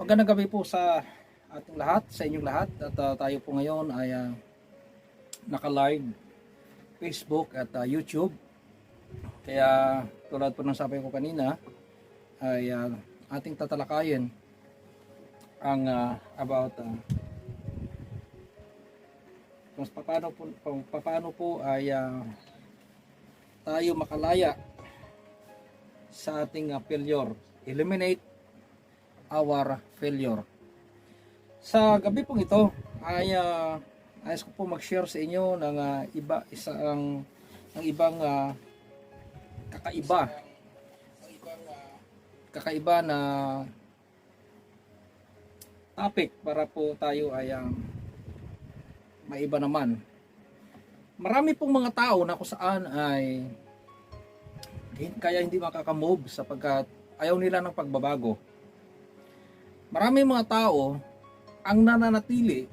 Magandang gabi po sa ating lahat, sa inyong lahat. At tayo po ngayon ay naka-live Facebook at YouTube. Kaya tulad po ng sabi ko kanina ay ating tatalakayin ang about kung paano po ay tayo makalaya sa ating failure. Eliminate our failure. Sa gabi pong ito ay ayos ko po mag-share sa inyo ng ibang kakaiba na topic para po tayo ay maiba naman. Marami pong mga tao na kung saan ay kaya hindi makakamove sapagkat ayaw nila ng pagbabago. Marami mga tao ang nananatili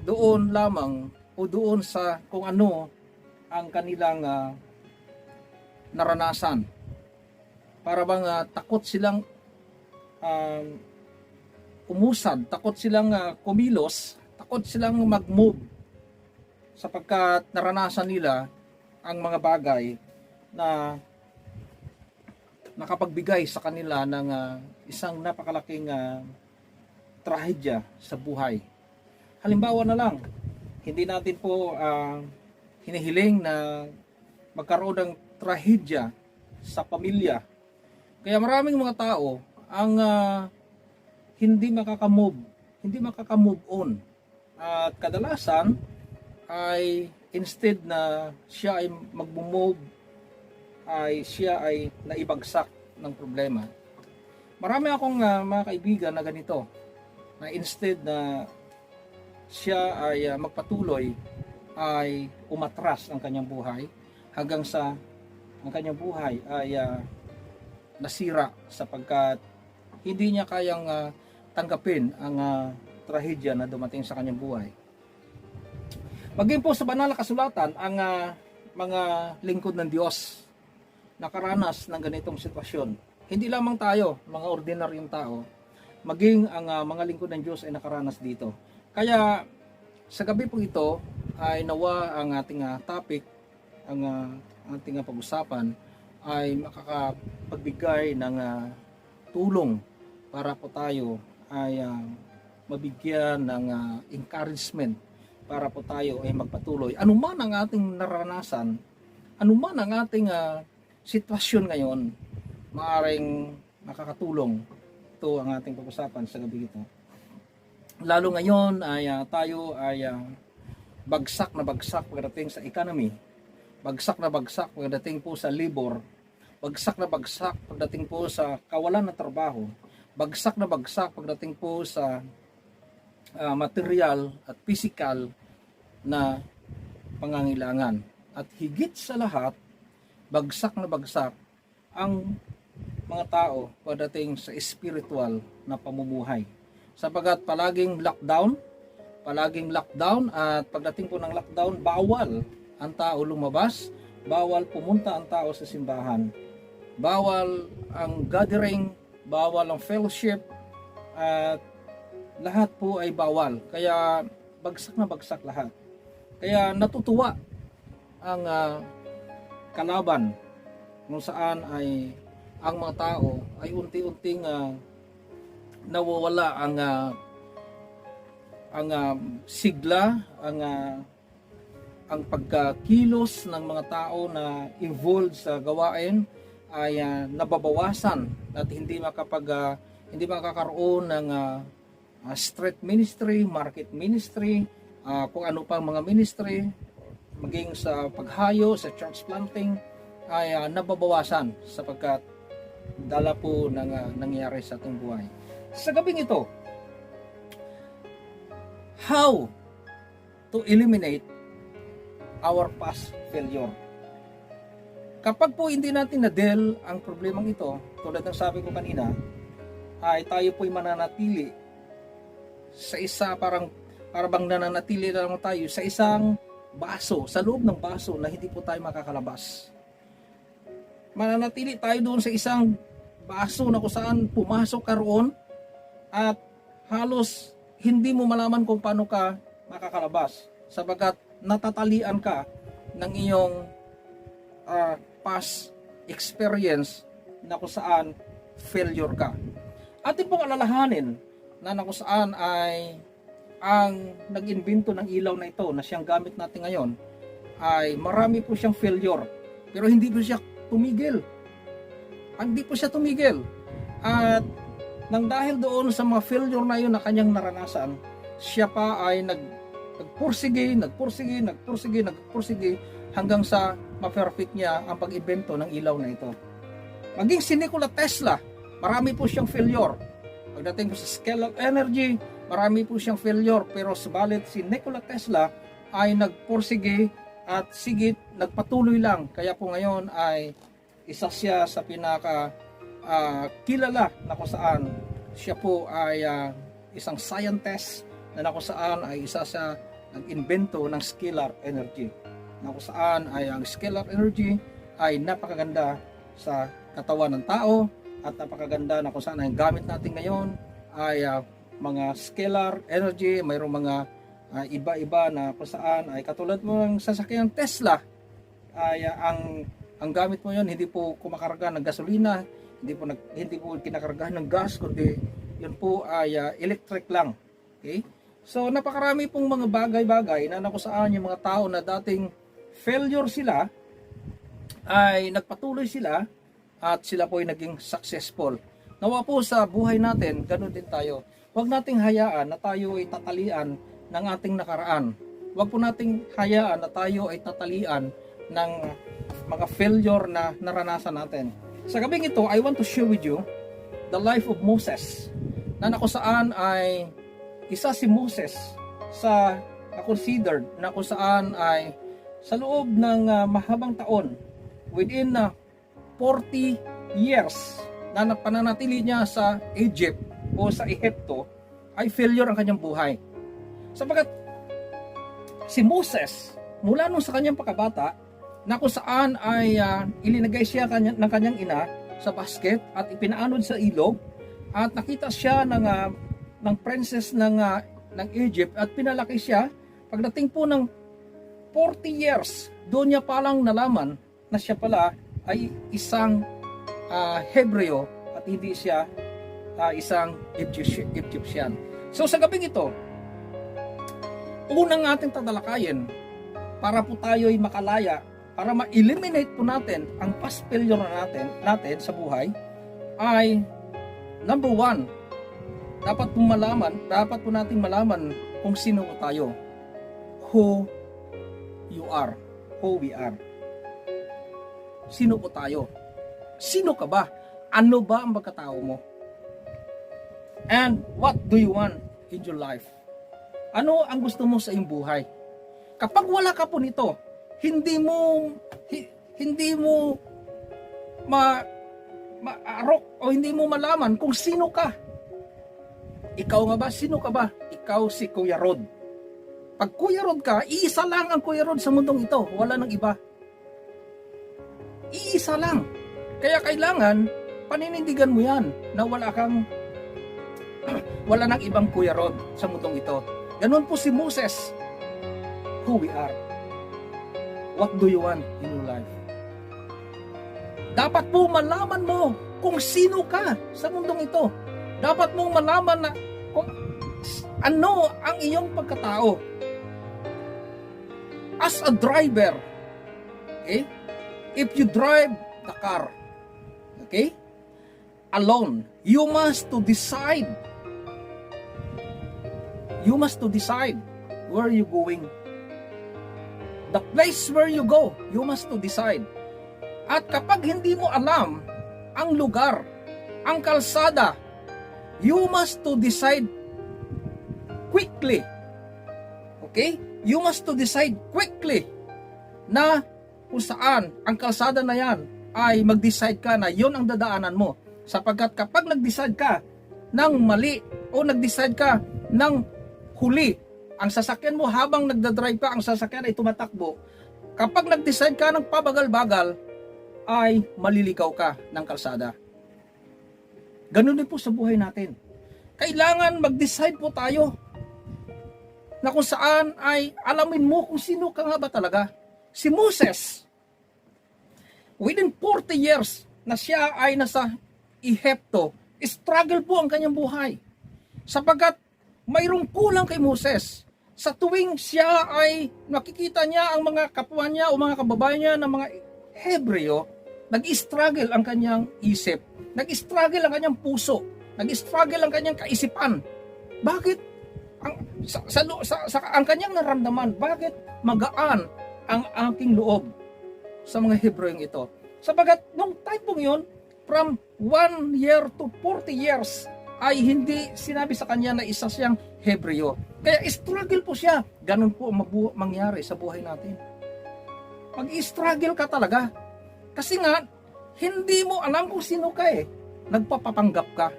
doon lamang o doon sa kung ano ang kanilang naranasan. Para bang takot silang umusad, takot silang kumilos, takot silang mag-move sapagkat naranasan nila ang mga bagay na nakapagbigay sa kanila ng isang napakalaking trahedya sa buhay. Halimbawa na lang, hindi natin po hinihiling na magkaroon ng trahedya sa pamilya. Kaya maraming mga tao ang hindi makakamove on. At kadalasan ay instead na siya ay mag-move, ay siya ay naibagsak ng problema. Marami akong mga kaibigan na ganito, na instead na siya ay magpatuloy, ay umatras ang kanyang buhay hanggang sa ang kanyang buhay ay nasira sapagkat hindi niya kayang tanggapin ang trahedya na dumating sa kanyang buhay. Maging po sa banal na kasulatan, ang mga lingkod ng Diyos nakaranas ng ganitong sitwasyon. Hindi lamang tayo, mga ordinaryong tao, maging ang mga lingkod ng Diyos ay nakaranas dito. Kaya sa gabi po ito ay nawa ang ating topic, ang ating pag-usapan ay makakapagbigay ng tulong para po tayo ay mabigyan ng encouragement para po tayo ay magpatuloy. Ano man ang ating naranasan, ano man ang ating sitwasyon ngayon, maaaring makakatulong. Ito ang ating pag-usapan sa gabi ito. Lalo ngayon ay tayo ay bagsak na bagsak pagdating sa economy, bagsak na bagsak pagdating po sa labor, bagsak na bagsak pagdating po sa kawalan ng trabaho, bagsak na bagsak pagdating po sa material at physical na pangangailangan. At higit sa lahat, bagsak na bagsak ang mga tao pagdating sa spiritual na pamumuhay. Sapagat palaging lockdown at pagdating po ng lockdown, bawal ang tao lumabas, bawal pumunta ang tao sa simbahan, bawal ang gathering, bawal ang fellowship, at lahat po ay bawal. Kaya bagsak na bagsak lahat. Kaya natutuwa ang kalaban kung saan ay ang mga tao ay unti-unting nawawala ang sigla, ang pagkakilos ng mga tao na involved sa gawain ay nababawasan at hindi makakaroon ng street ministry, market ministry, kung ano pang mga ministry, maging sa paghayo, sa church planting, ay nababawasan sapagkat dala po ng nangyari sa ating buhay. Sa gabing ito, how to eliminate our past failure. Kapag po hindi natin na-deal ang problemang ito, tulad ng sabi ko kanina, ay tayo po'y mananatili sa isa para bang nananatili na lang tayo sa isang baso, sa loob ng baso na hindi po tayo makakalabas. Mananatili tayo doon sa isang baso na kung saan pumasok ka roon at halos hindi mo malaman kung paano ka makakalabas sapagkat natatalian ka ng iyong past experience na kung saan failure ka. Atin pong alalahanin na kung saan ay ang nag-invento ng ilaw na ito na siyang gamit natin ngayon ay marami po siyang failure, pero hindi po siya tumigil. Hindi po siya tumigil. At nang dahil doon sa mga failure na yun na kanyang naranasan, siya pa ay nagpursige hanggang sa ma-perfect niya ang pag-invento ng ilaw na ito. Maging si Nikola Tesla, marami po siyang failure. Pagdating po sa scalar energy, marami po siyang failure, pero subalit si Nikola Tesla ay nagpursige at sigit, nagpatuloy lang. Kaya po ngayon ay isa siya sa pinaka kilala na kung saan siya po ay isang scientist na kung saan ay isa sa nag-invento ng scalar energy. Na kung saan ay ang scalar energy ay napakaganda sa katawan ng tao at napakaganda na kung saan ang gamit natin ngayon ay mga scalar energy, mayroong mga iba-iba na kung saan ay katulad mo ng sasakyan Tesla ay ang gamit mo yon hindi po kumakarga ng gasolina, hindi po kinakargahan ng gas, kundi yun po ay electric lang. Okay? So napakarami pong mga bagay-bagay na kung saan yung mga tao na dating failure sila ay nagpatuloy sila at sila po ay naging successful. Nawa po sa buhay natin, ganun din tayo. Huwag nating hayaan na tayo ay tatalian ng ating nakaraan. Huwag po nating hayaan na tayo ay tatalian ng mga failure na naranasan natin. Sa gabing ito, I want to share with you the life of Moses, na kung saan ay isa si Moses sa considered na kung saan ay sa loob ng mahabang taon, within 40 years na pananatili niya sa Egypt o sa Ehipto, ay failure ang kanyang buhay. Sapagkat si Moses, mula nung sa kanyang pagkabata, na kung saan ay ilinagay siya ng kanyang ina sa basket at ipinaanod sa ilog, at nakita siya ng princess ng Egypt at pinalaki siya. Pagdating po ng 40 years, doon niya palang nalaman na siya pala ay isang Hebreo at hindi siya isang Egyptian. So sa gabing ito, unang ating tatalakayin para po tayo ay makalaya, para ma-eliminate po natin ang past failure natin sa buhay, ay number 1, dapat po nating malaman kung sino po tayo. Who you are, who we are. Sino po tayo? Sino ka ba? Ano ba ang pagkatao mo? And what do you want in your life? Ano ang gusto mo sa iyong buhay? Kapag wala ka po nito, hindi mo maarok o hindi mo malaman kung sino ka. Ikaw nga ba? Sino ka ba? Ikaw si Kuya Rod. Pag Kuya Rod ka, iisa lang ang Kuya Rod sa mundong ito. Wala nang iba. Iisa lang. Kaya kailangan paninindigan mo yan na wala nang ibang Kuya Rod sa mundong ito. Ganun po si Moses. Who we are. What do you want in your life? Dapat po malaman mo kung sino ka sa mundong ito. Dapat mong malaman na kung ano ang iyong pagkatao. As a driver, okay? If you drive the car, okay, alone, you must to decide where you going. The place where you go, you must to decide. At kapag hindi mo alam ang lugar, ang kalsada, you must to decide quickly. Okay? You must to decide quickly na kung saan ang kalsada na yan ay mag-decide ka na yon ang dadaanan mo. Sapagkat kapag nag-decide ka ng mali o nag-decide ka ng huli, ang sasakyan mo habang nagdadrive ka, ang sasakyan ay tumatakbo. Kapag nag-decide ka ng pabagal-bagal, ay maliligaw ka ng kalsada. Ganun din po sa buhay natin. Kailangan mag-decide po tayo na kung saan ay alamin mo kung sino ka nga ba talaga. Si Moses, within 40 years na siya ay nasa Ehipto, struggle po ang kanyang buhay. Sapagkat mayroong kulang kay Moses. Sa tuwing siya ay nakikita niya ang mga kapwa niya o mga kababayan niya ng mga Hebreo, nag-struggle ang kanyang isip, nag-struggle ang kanyang puso, nag-struggle ang kanyang kaisipan. Bakit? Ang kanyang naramdaman, bakit magaan ang aking loob sa mga Hebreong ito? Sapagat nung time pong yun, from 1 year to 40 years, ay hindi sinabi sa kanya na isa siyang Hebreo. Kaya struggle po siya. Ganun po ang mangyari sa buhay natin. Mag-struggle ka talaga. Kasi nga, hindi mo alam kung sino ka eh. Nagpapapanggap ka.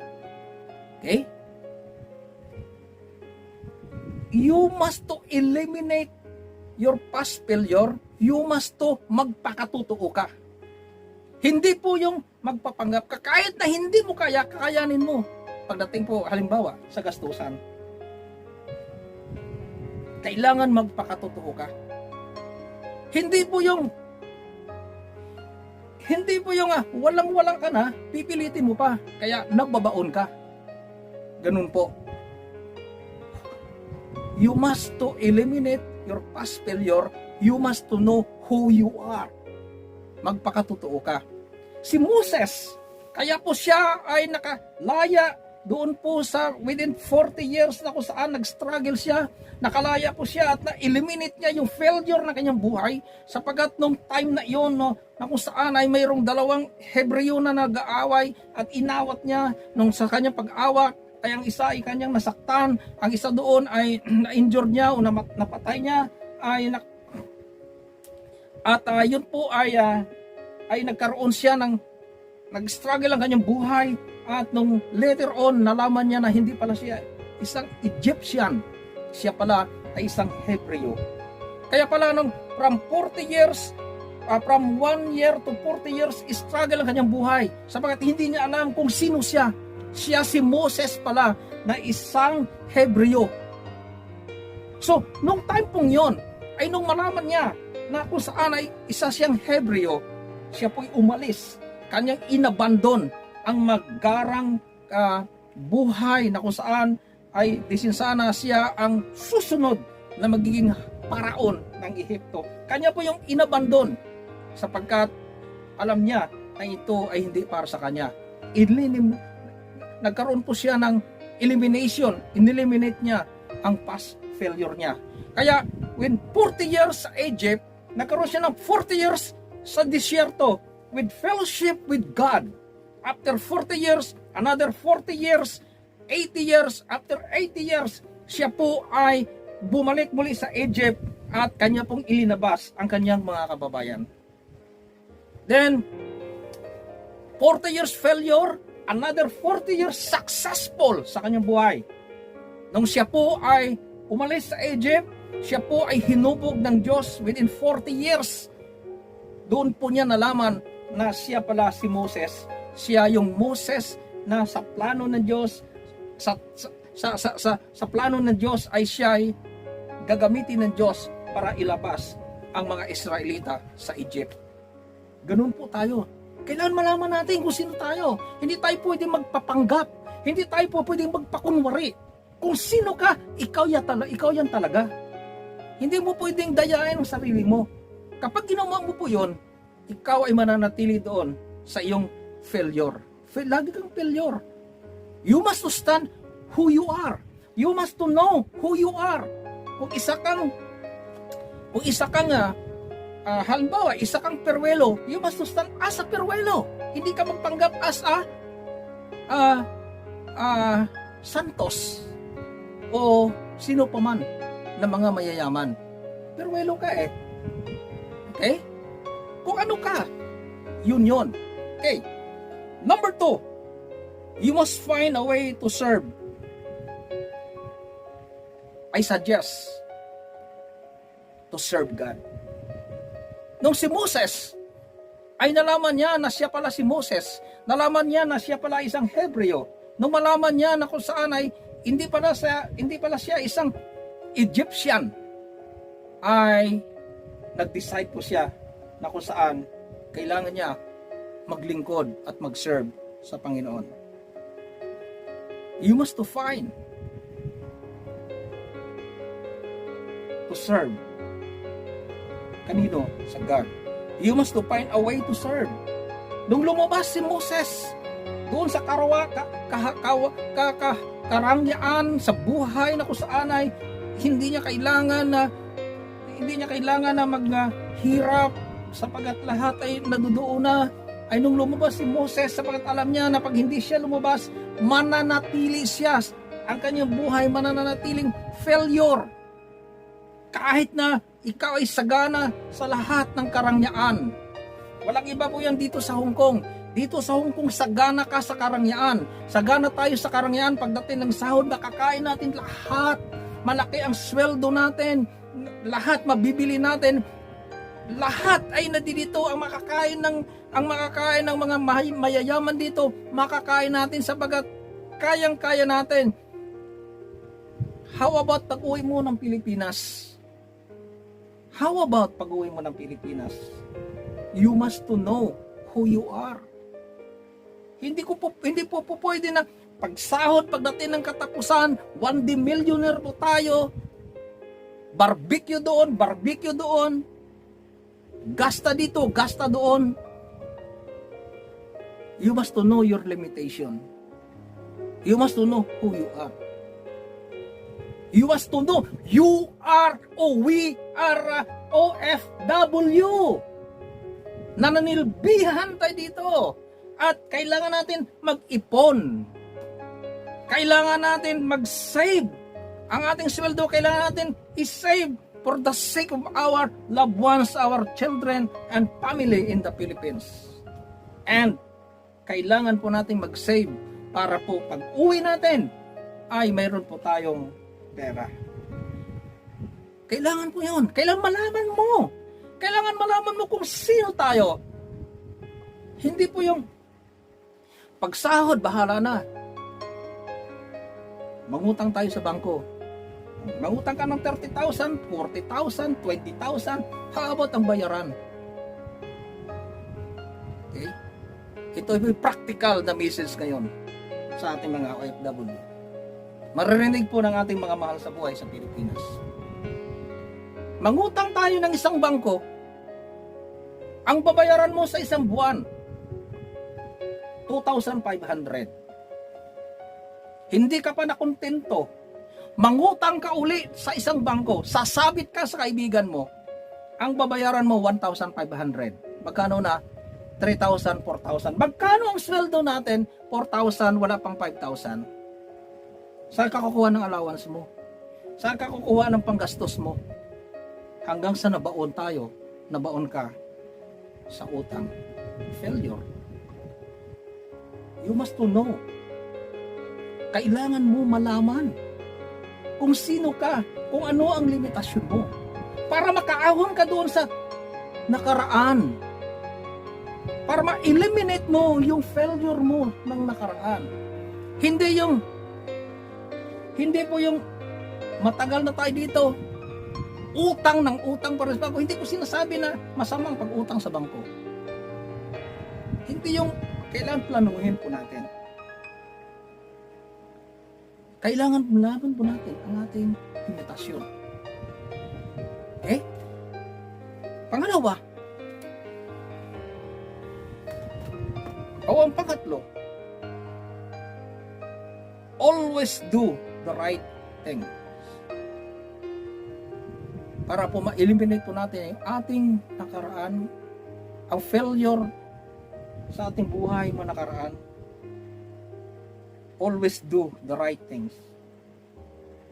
Okay? You must to eliminate your past failure. You must to magpakatotoo ka. Hindi po yung magpapanggap ka. Kahit na hindi mo kaya, kakayanin mo. Pagdating po, halimbawa, sa gastusan. Kailangan magpakatotoo ka. Hindi po yung walang-walang ka na, pipilitin mo pa. Kaya nagbabaon ka. Ganun po. You must to eliminate your past failure. You must to know who you are. Magpakatotoo ka. Si Moses, kaya po siya ay nakalaya doon po sa within 40 years na kung saan nag-struggle siya, nakalaya po siya at na-eliminate niya yung failure ng kanyang buhay sapagkat nung time na iyon no, na kung saan ay mayroong dalawang Hebreo na nag-aaway at inawat niya nung sa kanyang pag-awa ay ang isa ay kanyang nasaktan, ang isa doon ay na-injure niya o napatay niya at yun po ay nagkaroon siya ng nag-struggle ang kanyang buhay at nung later on nalaman niya na hindi pala siya isang Egyptian, siya pala ay isang Hebreo. Kaya pala nung from 40 years from 1 year to 40 years struggle ang kanyang buhay sapagkat hindi niya alam kung sino siya. Siya si Moses pala na isang Hebreo. So, nung time pong yon, ay nung malaman niya na kung saan ay isa siyang Hebreo, siya po'y umalis. Kanyang inabandon ang magarang buhay na kung saan ay disinsana siya ang susunod na magiging paraon ng Ehipto. Kanya po yung inabandon sapagkat alam niya na ito ay hindi para sa kanya. Nagkaroon po siya ng elimination. Ineliminate niya ang past failure niya. Kaya, when 40 years sa Egypt, nagkaroon siya ng 40 years sa disyerto with fellowship with God. After 40 years, another 40 years, 80 years, after 80 years, siya po ay bumalik muli sa Egypt at kanya pong ilinabas ang kanyang mga kababayan. Then, 40 years failure, another 40 years successful sa kanyang buhay. Nung siya po ay umalis sa Egypt, siya po ay hinubog ng Diyos within 40 years. Doon po niya nalaman na siya pala si Moses. Siya yung Moses na sa plano ng Diyos, sa plano ng Diyos ay siya ay gagamitin ng Diyos para ilabas ang mga Israelita sa Egypt. Ganun po tayo. Kailangan malaman natin kung sino tayo. Hindi tayo pwedeng magpapanggap. Hindi tayo pwedeng magpakunwari. Kung sino ka, ikaw yan talaga. Hindi mo pwedeng dayain ang sarili mo. Kapag ginawa mo po yun, ikaw ay mananatili doon sa iyong failure. Lagi kang failure. You must to stand who you are. You must to know who you are. Kung isa kang halimbawa, isa kang perwelo, you must to stand as a perwelo. Hindi ka magpanggap as santos o sino pa man na mga mayayaman. Perwelo ka eh. Okay? Kung ano ka, yun yun. Okay. Number 2, you must find a way to serve. I suggest to serve God. Nung si Moses, ay nalaman niya na siya pala si Moses. Nalaman niya na siya pala isang Hebreo. Nung malaman niya na kung saan ay hindi pala siya isang Egyptian, ay nag-decide po siya na kung saan kailangan niya maglingkod at mag-serve sa Panginoon. You must to find to serve. Kanino? Sa God. You must to find a way to serve. Nung lumabas si Moses doon sa karangyaan sa buhay na kung saan ay hindi niya kailangan na maghirap sapagat lahat ay nadudoon na, ay nung lumabas si Moses sapagat alam niya na pag hindi siya lumabas, mananatili siya, ang kanyang buhay mananatiling failure kahit na ikaw ay sagana sa lahat ng karangyaan. Walang iba po yan dito sa Hong Kong. Dito sa Hong Kong, sagana ka sa karangyaan. Sagana tayo sa karangyaan. Pagdating ng sahod, makakain natin lahat. Malaki ang sweldo natin. Lahat mabibili natin. Lahat ay nadidito ang makakain ng mga mayayaman dito. Makakain natin sapagat kayang-kaya natin. How about pag-uwi mo ng Pilipinas? How about pag-uwi mo ng Pilipinas? You must to know who you are. Hindi po pwede na pagsahod, pagdating ng katapusan, 1D millionaire po tayo, barbecue doon, gasta dito, gasta doon. You must to know your limitation. You must to know who you are. You must to know you are or we are OFW. Nananilbihan tayo dito. At kailangan natin mag-ipon. Kailangan natin mag-save. Ang ating sweldo, kailangan natin i-save for the sake of our loved ones, our children, and family in the Philippines. And kailangan po natin mag-save para po pag uwi natin ay mayroon po tayong pera. Kailangan po yun. Kailangan malaman mo. Kailangan malaman mo kung sino tayo. Hindi po yung pagsahod, bahala na. Mangutang tayo sa bangko. Mangutang ka ng 30,000, 40,000, 20,000. How about ang bayaran? Okay? Ito ay practical na message ngayon sa ating mga OFW. Maririnig po ng ating mga mahal sa buhay sa Pilipinas. Mangutang tayo ng isang bangko, ang babayaran mo sa isang buwan, 2,500. Hindi ka pa nakontento. Mangutang ka uli sa isang bangko, sasabit ka sa kaibigan mo, ang babayaran mo 1,500. Magkano na? 3,000, 4,000. Magkano ang sweldo natin? 4,000, wala pang 5,000. Saan ka kukuha ng allowance mo? Saan ka kukuha ng panggastos mo? Hanggang sa nabaon tayo, nabaon ka sa utang. Failure. You must to know. Kailangan mo malaman kung sino ka, kung ano ang limitasyon mo. Para makaahon ka doon sa nakaraan. Para ma-eliminate mo yung failure mo ng nakaraan. Hindi po yung matagal na tayo dito, utang ng utang para sa bangko. Hindi ko sinasabi na masamang pag-utang sa bangko. Hindi yung kailangan planuhin po natin. Kailangan malaman po natin ang ating limitasyon. Okay? Pangalawa, o ang pangatlo, always do the right thing. Para po ma-eliminate po natin yung ating nakaraan, ang failure sa ating buhay mo nakaraan. Always do the right things.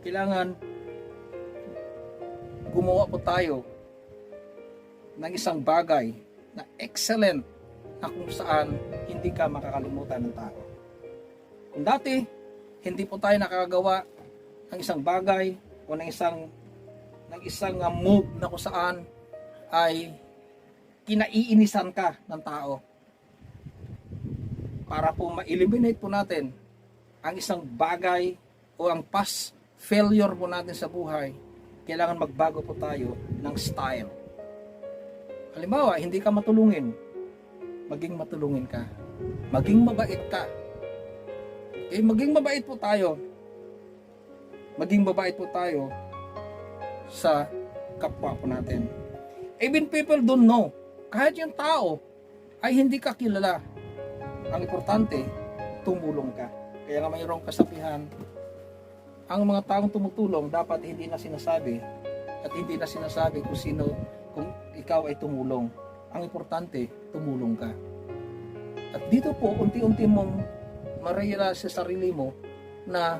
Kailangan gumawa po tayo ng isang bagay na excellent na kung saan hindi ka makakalimutan ng tao. Kung dati, hindi po tayo nakakagawa ng isang bagay o ng isang move na kung saan ay kinaiinisan ka ng tao. Para po ma-eliminate po natin ang isang bagay o ang past failure po natin sa buhay, kailangan magbago po tayo ng style. Halimbawa, hindi ka matulungin, maging matulungin ka. Maging mabait ka. Maging mabait po tayo. Maging mabait po tayo sa kapwa po natin. Even people don't know. Kahit yung tao ay hindi ka kilala. Ang importante, tumulong ka. Kaya nga mayroong kasabihan, ang mga taong tumutulong dapat hindi na sinasabi at hindi na sinasabi kung sino, kung ikaw ay tumulong. Ang importante, tumulong ka. At dito po, unti-unti mong ma-realize sa sarili mo na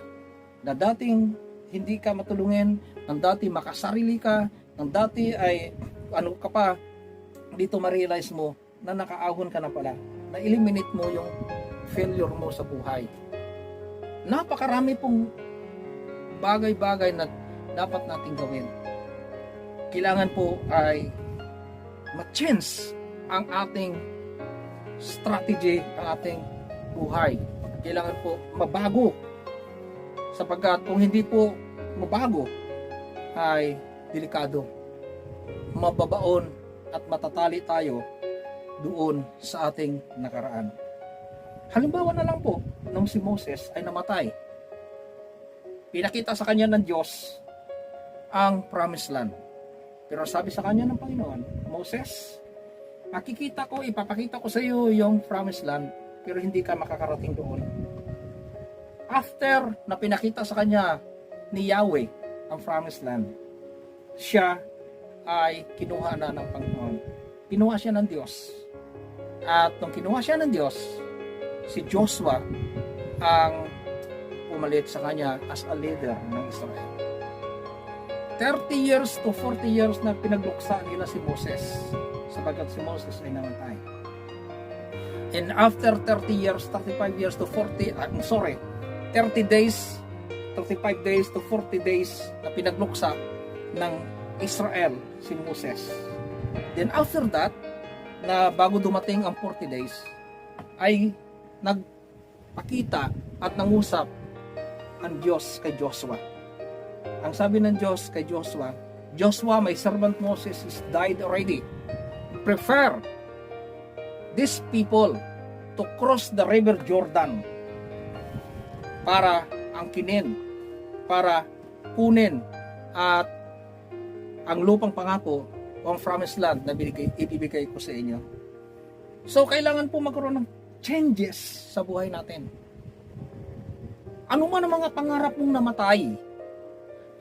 dating hindi ka matulungin, ng dati makasarili ka, ng dati ay ano ka pa, dito ma-realize mo na nakaahon ka na pala, na eliminate mo yung failure mo sa buhay. Napakarami pong bagay-bagay na dapat nating gawin. Kailangan po ay ma-change ang ating strategy, ang ating buhay. Kailangan po mabago. Sapagkat kung hindi po mabago, ay delikado. Mababaon at matatali tayo doon sa ating nakaraan. Halimbawa na lang po, nung si Moses ay namatay, pinakita sa kanya ng Diyos ang promised land. Pero sabi sa kanya ng Panginoon, Moses, ipapakita ko sa iyo yung promised land, pero hindi ka makakarating doon. After na pinakita sa kanya ni Yahweh ang promised land, siya ay kinuha na ng Panginoon. Kinuha siya ng Diyos. At nung kinuha siya ng Diyos, si Joshua ang pumalit sa kanya as a leader ng Israel. 30 years to 40 years na pinagluksa nila si Moses, sapagkat si Moses ay namatay. And after 30 years, 35 years to 30 days, 35 days to 40 days na pinagluksa ng Israel si Moses. Then after that, na bago dumating ang 40 days, ay nagpakita at nangusap ang Diyos kay Joshua. Ang sabi ng Diyos kay Joshua, Joshua, my servant Moses is died already. Prepare these people to cross the river Jordan para angkinin, para kunin at ang lupang pangako o ang promised land na ibibigay ko sa inyo. So, kailangan po magkaroon ng changes sa buhay natin. Ano man ang mga pangarap mong namatay,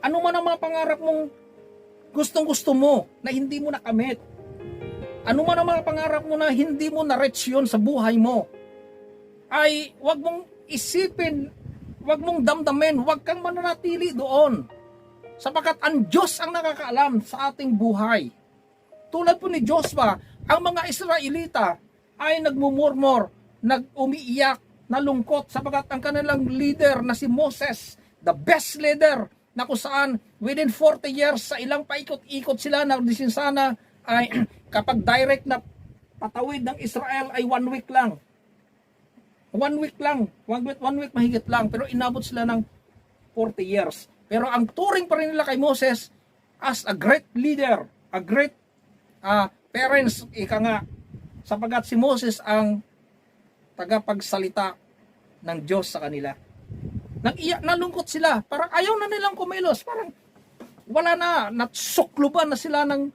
ano man ang mga pangarap mong gustong-gusto mo na hindi mo nakamit, ano man ang mga pangarap mo na hindi mo na-reach yun sa buhay mo, ay wag mong isipin, wag mong damdamin, wag kang mananatili doon. Sapagkat ang Diyos ang nakakaalam sa ating buhay. Tulad po ni Joshua, ang mga Israelita ay nagmumurmur, nag-umiiyak, nalungkot, sapagkat ang kanilang leader na si Moses, the best leader, na kung saan within 40 years sa ilang paikot-ikot sila na sana ay kapag direct na patawid ng Israel ay 1 week lang. 1 week lang, 1 week mahigit lang, pero inabot sila ng 40 years. Pero ang turing pa rin nila kay Moses as a great leader, a great parents, ika nga, sapagkat si Moses ang tagapagsalita ng Diyos sa kanila. Nag-iyak, nalungkot sila, parang ayaw na nilang kumilos, parang wala na, natsukluban na sila ng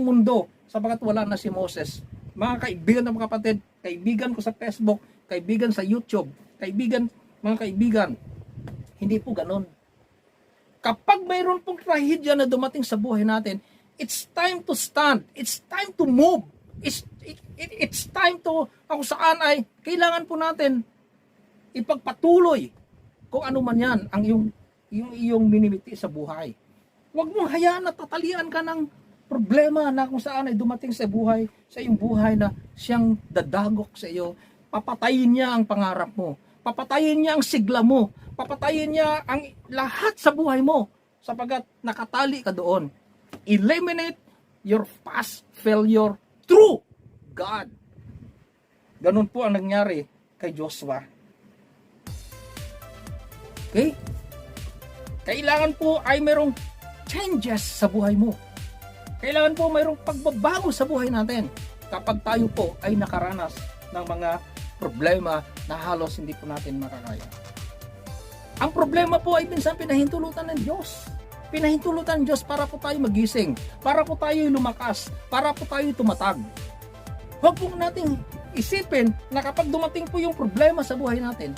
mundo, sapagkat wala na si Moses. Mga kaibigan ng mga kapatid, kaibigan ko sa Facebook, kaibigan sa YouTube, mga kaibigan, hindi po ganun. Kapag mayroon pong trahedya na dumating sa buhay natin, it's time to stand, it's time to move, it's time to, kung saan ay kailangan po natin ipagpatuloy kung ano man yan ang iyong minimiti sa buhay. Huwag mong hayaan na tatalian ka ng problema na kung saan ay dumating sa buhay, sa iyong buhay na siyang dadagok sa iyo. Papatayin niya ang pangarap mo. Papatayin niya ang sigla mo. Papatayin niya ang lahat sa buhay mo sapagkat nakatali ka doon. Eliminate your past failure through God. Ganun po ang nangyari kay Joshua. Okay? Kailangan po ay mayroong changes sa buhay mo. Kailangan po mayroong pagbabago sa buhay natin kapag tayo po ay nakaranas ng mga problema na halos hindi po natin makakaya. Ang problema po ay minsan pinahintulutan ng Diyos. Pinahintulutan ng Diyos para po tayo magising, para po tayo lumakas, para po tayo tumatag. Huwag po nating isipin na kapag dumating po yung problema sa buhay natin,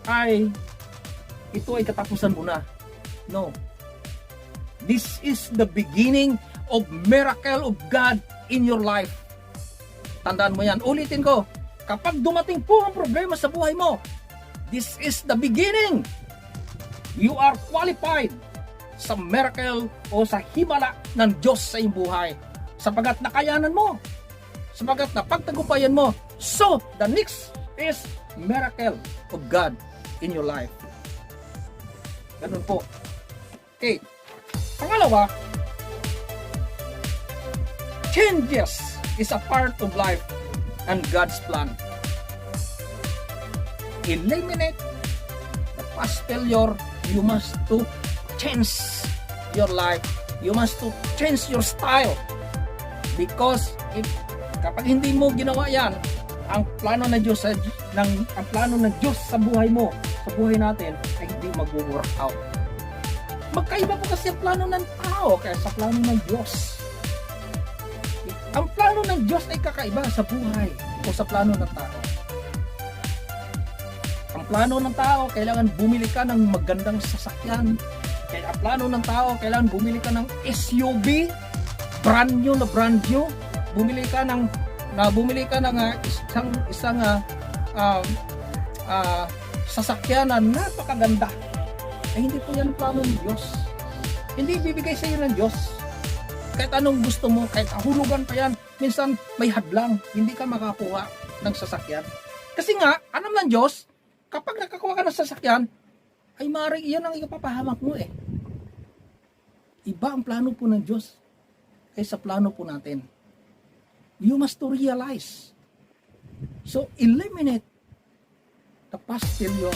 ay ito ay katapusan mo na. No. This is the beginning of miracle of God in your life. Tandaan mo yan. Ulitin ko. Kapag dumating po ang problema sa buhay mo, this is the beginning. You are qualified sa miracle o sa himala ng Diyos sa iyong buhay. Sapagat nakayanan mo. Sapagat napagtagumpayan mo. So, the next is miracle of God in your life. Ganun po. Okay. Pangalawa, changes is a part of life and God's plan. Eliminate the past failure. You must to change your life. You must to change your style. Because kapag hindi mo ginawa yan, ang plano ng Diyos ang plano ng Diyos sa buhay mo, sa buhay natin ay hindi mag-work out. Magkaiba po kasi ang plano ng tao kaysa sa plano ng Diyos. Ang plano ng Diyos ay kakaiba sa buhay o sa plano ng tao. Ang plano ng tao, kailangan bumili ka ng magandang sasakyan. Kaya ang plano ng tao, kailangan bumili ka ng SUV, brand new na brand new. Bumili ka ng isang sasakyan na napakaganda. Hindi po yan ang plano ng Diyos. Hindi bibigay sa iyo ng Diyos. Kahit anong gusto mo, kahit ahulugan pa yan, minsan may hadlang, hindi ka makakuha ng sasakyan. Kasi nga, alam ng Diyos, kapag nakakuha ka ng sasakyan, ay maaaring iyan ang ipapahamak mo eh. Iba ang plano po ng Diyos kaysa plano po natin. You must to realize. So, eliminate the past failure.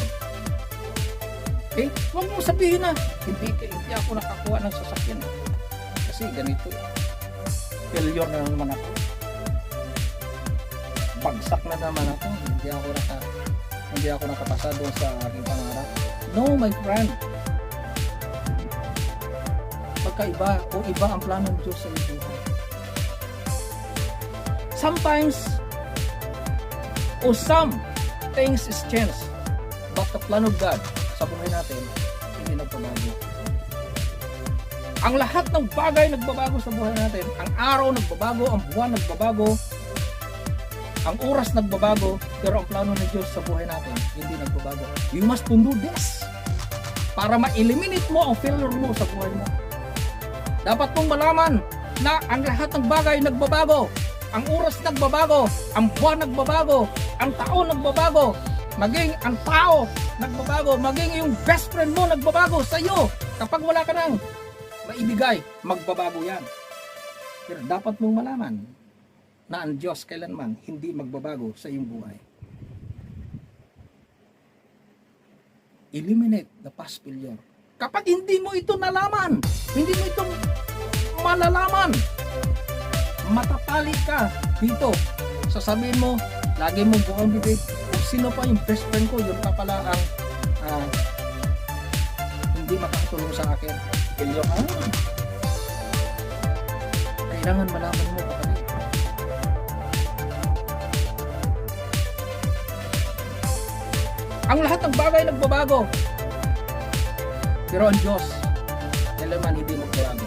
Okay? Huwag mo sabihin na, hindi ako nakakuha ng sasakyan. Kasi ganito. Failure na naman ako. Bagsak na naman ako. Hindi ako nakapasa doon sa aking pangarap. No, my friend. Pagkaiba o iba ang plano ng Diyos sa iyo. Sometimes or some things is changed, but the plan of God sa buhay natin hindi nagbabago. Ang lahat ng bagay nagbabago sa buhay natin. Ang araw nagbabago, ang buwan nagbabago, ang oras nagbabago, pero ang plano ng Diyos sa buhay natin hindi nagbabago. You must do this para ma-eliminate mo ang failure mo sa buhay mo. Dapat mong malaman na ang lahat ng bagay nagbabago. Ang oras nagbabago, ang buwan nagbabago, ang taon nagbabago, maging ang tao nagbabago, maging yung best friend mo nagbabago sa iyo. Kapag wala ka nang maibigay, magbabago yan. Pero dapat mong malaman na ang Diyos kailanman hindi magbabago sa iyong buhay. Eliminate the past failure. Kapag hindi mo ito nalaman, hindi mo ito malalaman, matatali ka dito. Sasabihin mo, lagi mo buong bibig, kung sino pa yung best friend ko, yun pa pala ang hindi makakatulong sa akin. Kailangan malaman mo kapatid. Ang lahat ng bagay nagbabago, pero ang Diyos kailanman hindi magbabago.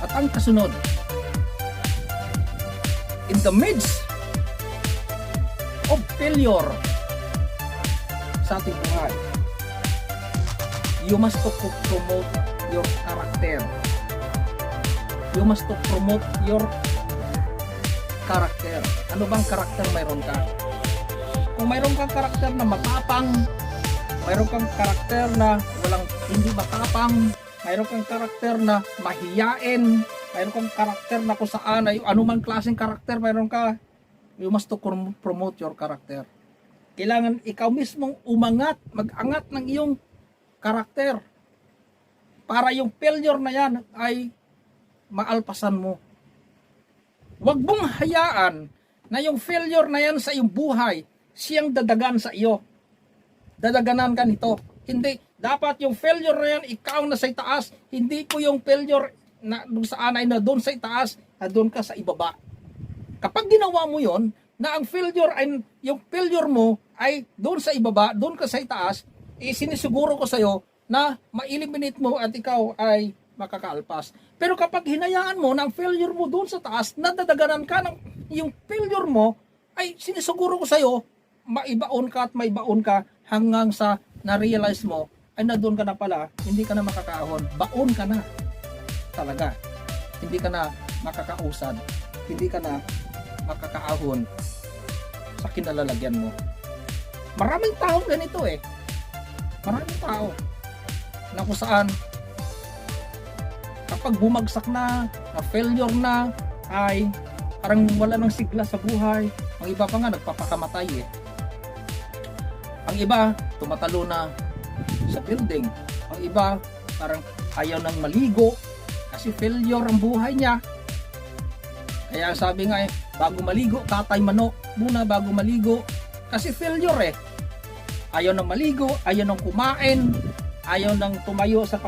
At ang kasunod, in the midst of failure sa ating buhay, you must to promote your character. You must to promote your character. Ano bang karakter mayroon ka? Kung mayroon kang karakter na matapang, mayroon kang karakter na hindi matapang, mayroon kang karakter na mahiyain, mayroon kang karakter na kung saan ay anumang klaseng karakter mayroon ka, You must to promote your character. Kailangan ikaw mismong umangat, mag-angat ng iyong karakter para yung failure na yan ay maalpasan mo. Huwag mong hayaan na yung failure na yan sa iyong buhay, siyang dadagan sa iyo. Dadaganan ka nito. Hindi. Dapat yung failure na yan, ikaw na sa itaas. Hindi po yung failure na doon sa anay na doon sa itaas, na doon ka sa ibaba. Kapag ginawa mo yon, na ang failure ay, yung failure mo ay doon sa ibaba, doon ka sa itaas, sinisiguro ko sa iyo na ma-eliminate mo at ikaw ay makakaalpas. Pero kapag hinayaan mo na ang failure mo doon sa taas, nadadaganan ka ng yung failure mo, ay sinisiguro ko sa iyo, maibaon ka at maibaon ka hanggang sa na-realize mo, ay na doon ka na pala, hindi ka na makakaahon. Baon ka na. Talaga. Hindi ka na makakausad. Hindi ka na makakaahon sa kinalalagyan mo. Maraming tao ganito eh. Maraming tao na kung saan kapag bumagsak na failure na, ay parang wala nang sigla sa buhay. Ang iba pa nga nagpapakamatay eh. Ang iba tumatalo na sa building. Ang iba parang ayaw nang maligo kasi failure ang buhay niya. Kaya sabi nga eh, bago maligo, katay manok muna bago maligo. Kasi failure eh. Ayaw nang maligo, ayaw nang kumain, ayaw nang tumayo sa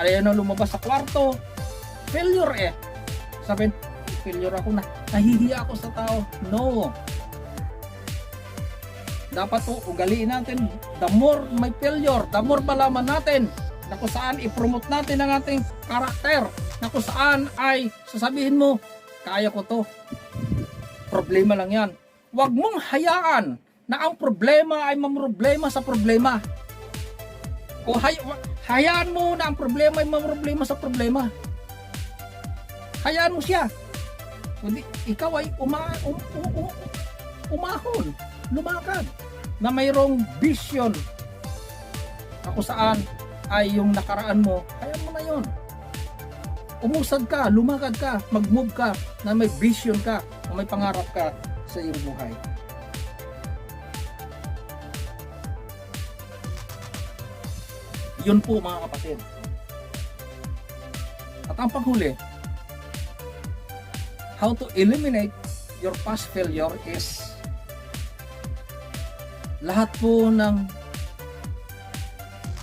ayaw nang lumabas sa kwarto. Failure eh. Sabihin, failure ako na. Nahihiya ako sa tao. No. Dapat po, ugaliin natin. The more may failure, the more malaman natin na kung saan i-promote natin ang ating karakter. Na kung saan ay sasabihin mo, kaya ko to. Problema lang yan. Huwag mong hayaan na ang problema ay mamroblema sa problema. O hayaan mo na ang problema ay mamroblema sa problema. Hayaan mo siya. Hindi, ikaw ay umahon, lumakad, na mayroong vision na kung saan ay yung nakaraan mo, hayaan mo na yon. Umusad ka, lumakad ka, mag-move ka, na may vision ka, na may pangarap ka sa iyong buhay. Yun po mga kapatid. At ang panghuli, how to eliminate your past failure is lahat po ng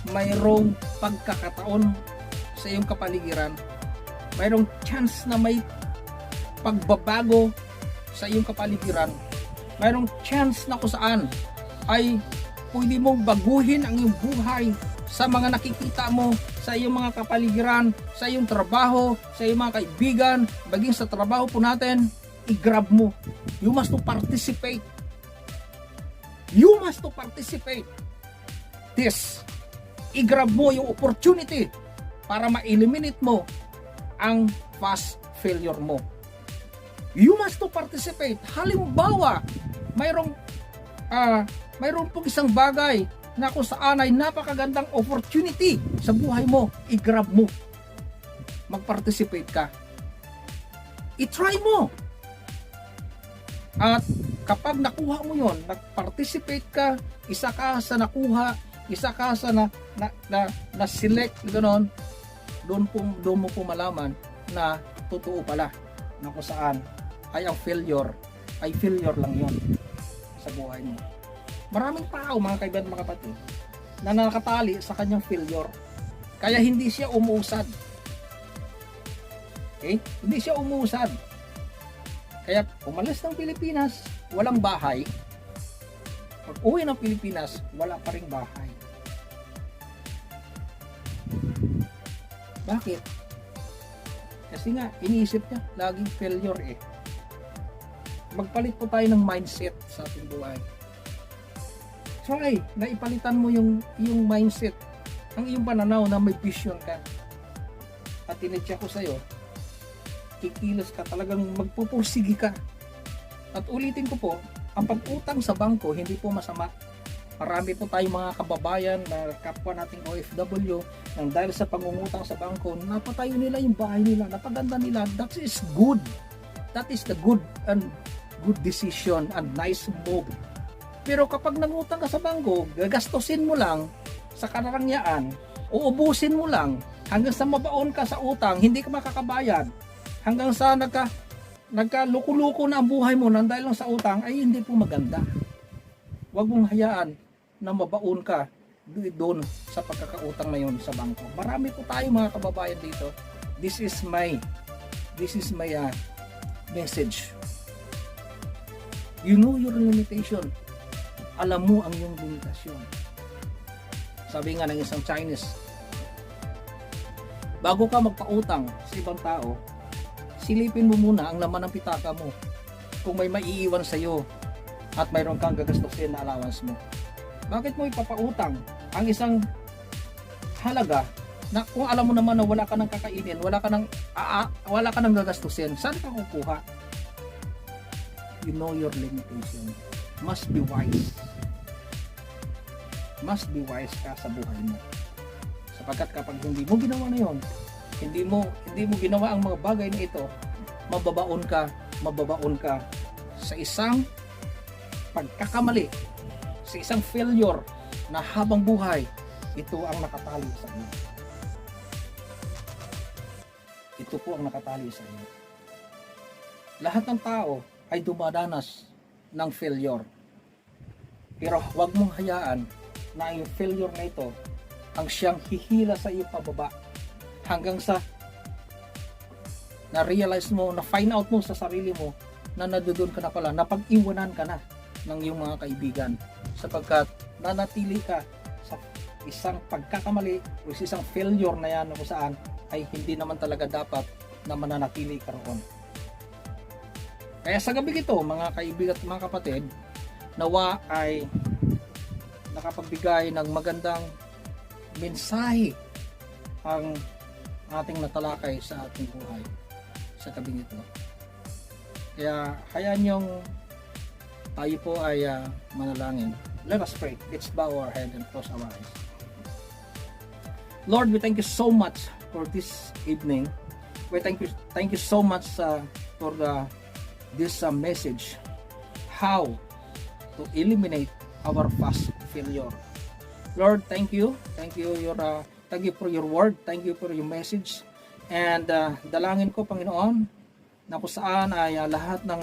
mayroong pagkakataon sa iyong kapaligiran, mayroong chance na may pagbabago sa iyong kapaligiran, mayroong chance na kung saan ay pwede mong baguhin ang iyong buhay sa mga nakikita mo sa iyong mga kapaligiran, sa iyong trabaho, sa iyong mga kaibigan, baging sa trabaho po natin, i-grab mo. You must to participate. You must to participate. This, i-grab mo yung opportunity para ma-eliminate mo ang past failure mo. You must to participate. Halimbawa, mayroong pong isang bagay na kung saan ay napakagandang opportunity sa buhay mo, i-grab mo. Mag-participate ka. I-try mo. At kapag nakuha mo yon, nag-participate ka, isa ka sa nakuha, isa ka sa na-select, gano'n, doon mo po malaman na totoo pala na kung saan ay ang failure lang yon sa buhay mo. Maraming tao, mga kaibigan, mga kapatid, na nakatali sa kanyang failure. Kaya hindi siya umuusad. Okay? Hindi siya umuusad. Kaya umalis ng Pilipinas, walang bahay. Pag uwi ng Pilipinas, wala pa ring bahay. Bakit? Kasi nga, iniisip niya, laging failure eh. Magpalit po tayo ng mindset sa ating buhay. Try na ipalitan mo yung mindset, ang iyong pananaw na may vision ka. At tinitya ko sa'yo, kikilos ka, talagang magpupursigi ka. At ulitin ko po, ang pag-utang sa bangko hindi po masama. Marami po tayong mga kababayan na kapwa nating OFW nang dahil sa pangungutang sa bangko, napatayo nila yung bahay nila, napaganda nila. That is good. That is the good and good decision and nice move. Pero kapag nangutang ka sa bangko, gagastusin mo lang sa karangyaan, uubusin mo lang hanggang sa mabaon ka sa utang, hindi ka makakabayad. Hanggang sa nagkaluko-luko na ang buhay mo nang dahil lang sa utang, ay hindi po maganda. Huwag mong hayaan na mabaon ka doon sa pagkakautang na yun sa bangko. Marami po tayo mga kababayan dito. This is my message. You know your limitation. Alam mo ang iyong limitasyon. Sabi nga ng isang Chinese, bago ka magpautang sa ibang tao, silipin mo muna ang laman ng pitaka mo. Kung may maiiwan sa iyo at mayroon kang gagastusin na allowance mo. Bakit mo ipapautang ang isang halaga na kung alam mo naman na wala ka nang kakainin, wala ka nang gagastusin, saan ka kukuha? You know your limitation. Must be wise. Must be wise ka sa buhay mo. Sapagkat kapag hindi mo ginawa na yon, hindi mo ginawa ang mga bagay na ito, mababaon ka sa isang pagkakamali, sa isang failure na habang buhay, ito ang nakatali sa iyo. Ito po ang nakatali sa iyo. Lahat ng tao ay dumadanas ng failure. Pero huwag mong hayaan na yung failure na ito ang siyang hihila sa iyo pababa hanggang sa na-realize mo, na-find out mo sa sarili mo na nadoon ka na pala, napag-iwanan ka na ng iyong mga kaibigan sapagkat nanatili ka sa isang pagkakamali o isang failure na yan kung saan ay hindi naman talaga dapat na mananatili ka roon. Kaya sa gabi ito, mga kaibigan at mga kapatid, nawa ay nakapagbigay ng magandang mensahe ang ating natalakay sa ating buhay sa gabi ito. Kaya hayaan niyong tayo po ay manalangin. Let us pray. Let's bow our head and close our eyes. Lord, we thank you so much for this evening. We thank you so much for this message, how to eliminate our past failure. Lord, thank you for your word, thank you for your message, and dalangin ko, Panginoon, na kung saan ay lahat ng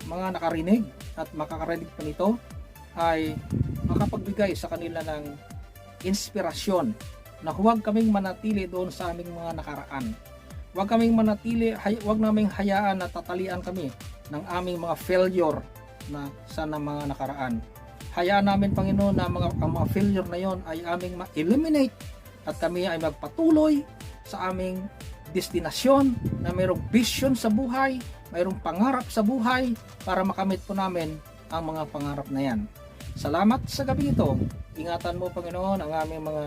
mga nakarinig at makakarinig pa nito ay makapagbigay sa kanila ng inspirasyon na huwag kaming manatili doon sa aming mga nakaraan. Huwag naming hayaan na tatalian kami ng aming mga failure na sa mga nakaraan. Hayaan namin, Panginoon, na ang mga failure na yon ay aming ma-eliminate at kami ay magpatuloy sa aming destinasyon na mayroong vision sa buhay, mayroong pangarap sa buhay para makamit po namin ang mga pangarap na yan. Salamat sa gabi ito. Ingatan mo, Panginoon, ang aming mga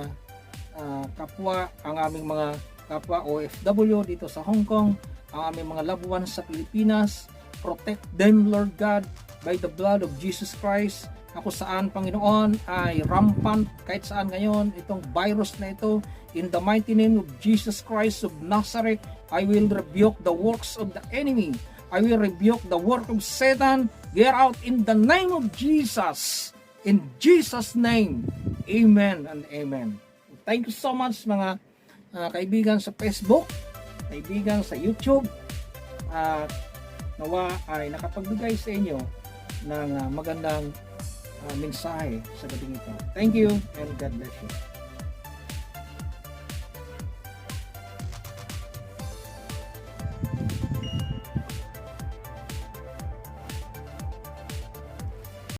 aming mga kapwa OFW dito sa Hong Kong, ang aming mga loved ones sa Pilipinas. Protect them, Lord God, by the blood of Jesus Christ. Ako saan, Panginoon, ay rampant kahit saan ngayon itong virus na ito. In the mighty name of Jesus Christ of Nazareth, I will rebuke the works of the enemy. I will rebuke the work of Satan. Get out in the name of Jesus. In Jesus' name, amen and amen. Thank you so much, mga kaibigan sa Facebook, kaibigan sa YouTube, at nawa ay nakapagbigay sa inyo ng magandang mensahe sa gabi ito. Thank you and God bless you.